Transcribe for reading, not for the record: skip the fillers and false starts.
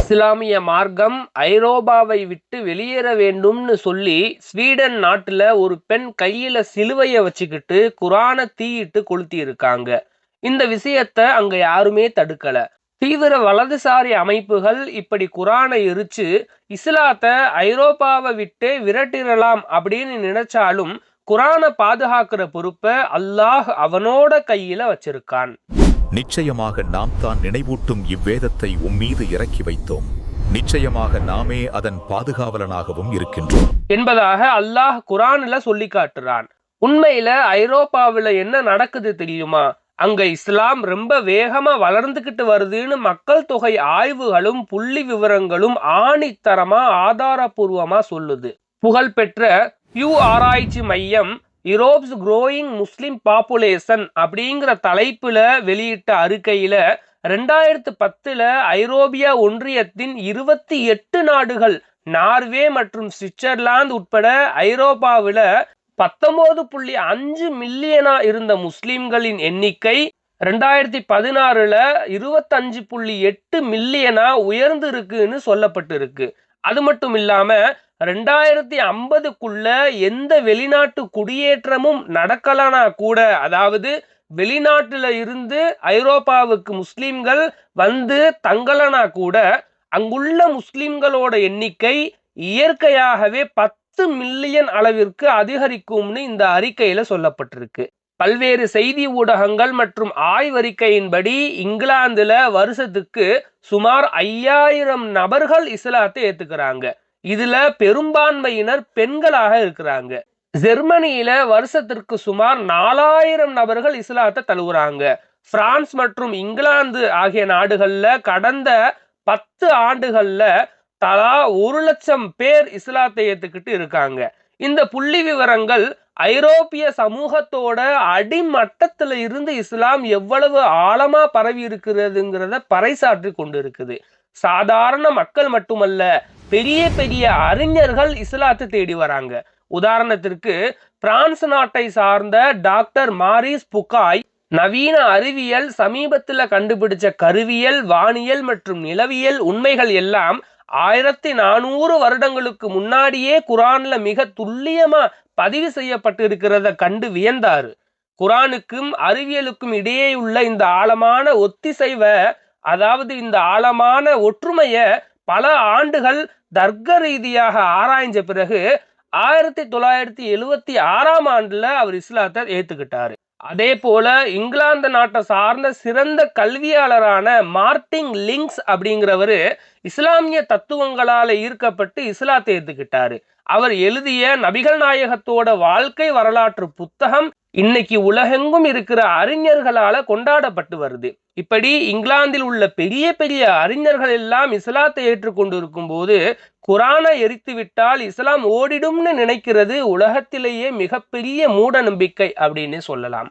இஸ்லாமிய மார்க்கம் ஐரோப்பாவை விட்டு வெளியேற வேண்டும்னு சொல்லி ஸ்வீடன் நாட்டுல ஒரு பெண் கையில சிலுவைய வச்சுக்கிட்டு குரானை தீயிட்டு கொளுத்தி இருக்காங்க. இந்த விஷயத்த அங்க யாருமே தடுக்கல. தீவிர வலதுசாரி அமைப்புகள் இப்படி குரானை எரிச்சு இஸ்லாத்தை ஐரோப்பாவை விட்டே விரட்டிடலாம் அப்படின்னு நினைச்சாலும் குரானை பாதுகாக்கிற பொறுப்பை அல்லாஹ் அவனோட கையில வச்சிருக்கான். நிச்சயமாக நாம் தான் நினைவூட்டும் இவ்வேதத்தை உம்மீது இறக்கி வைத்தோம். நிச்சயமாக நாமே அதன் பாதுகாவலனாகவும் இருக்கின்றோம் என்பதாக அல்லாஹ் குரான்ல சொல்லி காட்டுறான். உண்மையில ஐரோப்பாவில என்ன நடக்குது தெரியுமா? அங்க இஸ்லாம் ரொம்ப வேகமா வளர்ந்துகிட்டு வருதுன்னு மக்கள் தொகை ஆய்வுகளும் புள்ளி விவரங்களும் ஆணித்தரமா ஆதாரபூர்வமா சொல்லுது. புகழ்பெற்ற பியூ ஆராய்ச்சி மையம் யூரோப்ஸ் குரோயிங் முஸ்லிம் பாப்புலேஷன் அப்படிங்கிற தலைப்புல வெளியிட்ட அறிக்கையில 2010 ஐரோப்பிய ஒன்றியத்தின் 28 நாடுகள், நார்வே மற்றும் சுவிட்சர்லாந்து உட்பட ஐரோப்பாவில 19.5 மில்லியனா இருந்த முஸ்லிம்களின் எண்ணிக்கை 2016 25.8 மில்லியனா உயர்ந்து இருக்குன்னு சொல்லப்பட்டிருக்கு. அது மட்டும் இல்லாம 2050க்குள்ள எந்த வெளிநாட்டு குடியேற்றமும் நடக்கலனா கூட, அதாவது வெளிநாட்டுல இருந்து ஐரோப்பாவுக்கு முஸ்லிம்கள் வந்து தங்கலனா கூட, அங்குள்ள முஸ்லிம்களோட எண்ணிக்கை இயற்கையாகவே 10 மில்லியன் அளவிற்கு அதிகரிக்கும்னு இந்த அறிக்கையில சொல்லப்பட்டிருக்கு. பல்வேறு செய்தி ஊடகங்கள் மற்றும் ஆய்வறிக்கையின்படி இங்கிலாந்துல வருஷத்துக்கு சுமார் 5000 நபர்கள் இஸ்லாத்தை ஏத்துக்கிறாங்க. இதுல பெரும்பான்மையினர் பெண்களாக இருக்கிறாங்க. ஜெர்மனியில வருஷத்திற்கு சுமார் 4000 நபர்கள் இஸ்லாத்தை தழுவுறாங்க. பிரான்ஸ் மற்றும் இங்கிலாந்து ஆகிய நாடுகள்ல கடந்த 10 ஆண்டுகள்ல தலா 1 லட்சம் பேர் இஸ்லாத்தை ஏத்துக்கிட்டு இருக்காங்க. இந்த புள்ளி விவரங்கள் ஐரோப்பிய சமூகத்தோட அடிமட்டத்துல இருந்து இஸ்லாம் எவ்வளவு ஆழமா பரவி இருக்கிறதுங்கிறத பறைசாற்றி கொண்டு இருக்குது. சாதாரண மக்கள் மட்டுமல்ல, பெரிய பெரிய அறிஞர்கள் இஸ்லாத்தை தேடி வராங்க. உதாரணத்திற்கு பிரான்ஸ் நாட்டை சார்ந்த டாக்டர் மாரிஸ் புகாய் நவீன அறிவியல் சமீபத்துல கண்டுபிடிச்ச கருவியல், வானியல் மற்றும் நிலவியல் உண்மைகள் எல்லாம் 1400 வருடங்களுக்கு முன்னாடியே குரான்ல மிக துல்லியமா பதிவு செய்யப்பட்டு இருக்கிறத கண்டு வியந்தாரு. குரானுக்கும் அறிவியலுக்கும் இடையே உள்ள இந்த ஆழமான ஒத்திசைவ, அதாவது இந்த ஆழமான ஒற்றுமைய பல ஆண்டுகள் தர்க்க ரீதியாக ஆராய்ஞ்ச பிறகு 1976ஆம் ஆண்டுல அவர் இஸ்லாத்தை ஏத்துக்கிட்டாரு. அதே போல இங்கிலாந்து நாட்டை சார்ந்த சிறந்த கல்வியாளரான மார்ட்டின் லிங்க்ஸ் அப்படிங்கிறவரு இஸ்லாமிய தத்துவங்களால ஈர்க்கப்பட்டு இஸ்லாத்தை ஏத்துக்கிட்டாரு. அவர் எழுதிய நபிகள் நாயகத்தோட வாழ்க்கை வரலாற்று புத்தகம் இன்னைக்கு உலகெங்கும் இருக்கிற அறிஞர்களால கொண்டாடப்பட்டு வருது. இப்படி இங்கிலாந்தில் உள்ள பெரிய பெரிய அறிஞர்கள் எல்லாம் இஸ்லாத்தை ஏற்றுக்கொண்டு இருக்கும் போது குரானை எரித்து விட்டால் இஸ்லாம் ஓடிடும்னு நினைக்கிறது உலகத்திலேயே மிகப்பெரிய மூட நம்பிக்கை அப்படின்னு சொல்லலாம்.